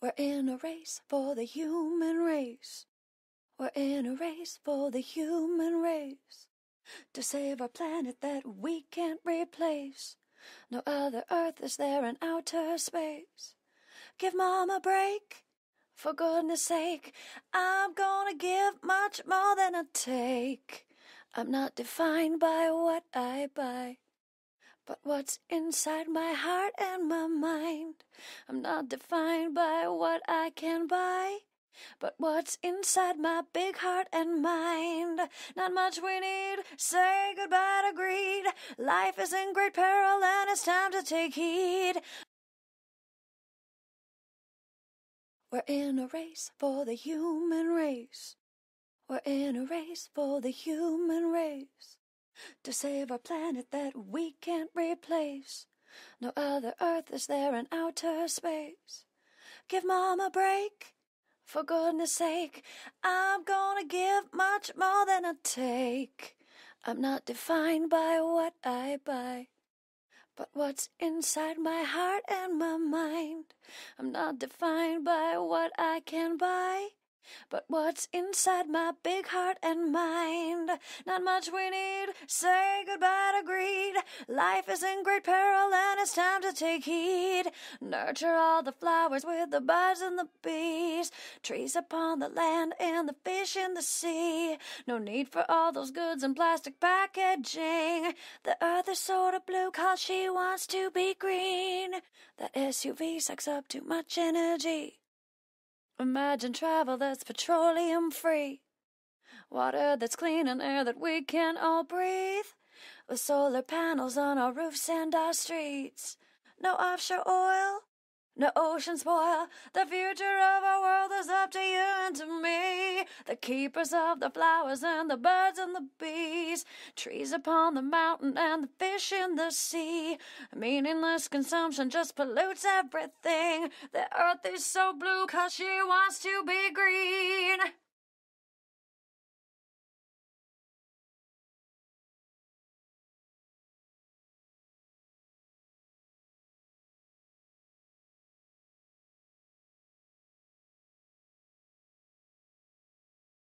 We're in a race for the human race. We're in a race for the human race. To save our planet that we can't replace. No other Earth is there in outer space. Give Mom a break, for goodness sake. I'm gonna give much more than I take. I'm not defined by what I buy, but what's inside my heart and my mind. I'm not defined by what I can buy, but what's inside my big heart and mind. Not much we need, say goodbye to greed. Life is in great peril and it's time to take heed. We're in a race for the human race. We're in a race for the human race. To save our planet that we can't replace. No other Earth is there in outer space. Give Mom a break, for goodness sake. I'm gonna give much more than I take. I'm not defined by what I buy, but what's inside my heart and my mind. I'm not defined by what I can buy, but what's inside my big heart and mind. Not much we need, say goodbye to greed. Life is in great peril and it's time to take heed. Nurture all the flowers with the birds and the bees. Trees upon the land and the fish in the sea. No need for all those goods and plastic packaging. The earth is sort of blue cause she wants to be green. That SUV sucks up too much energy. Imagine travel that's petroleum-free. Water that's clean and air that we can all breathe. With solar panels on our roofs and our streets. No offshore oil, no ocean spoil. The future of our world is up to you and to me. The keepers of the flowers and the birds and the bees. Trees upon the mountain and the fish in the sea. Meaningless consumption just pollutes everything. The earth is so blue cause she wants to be green.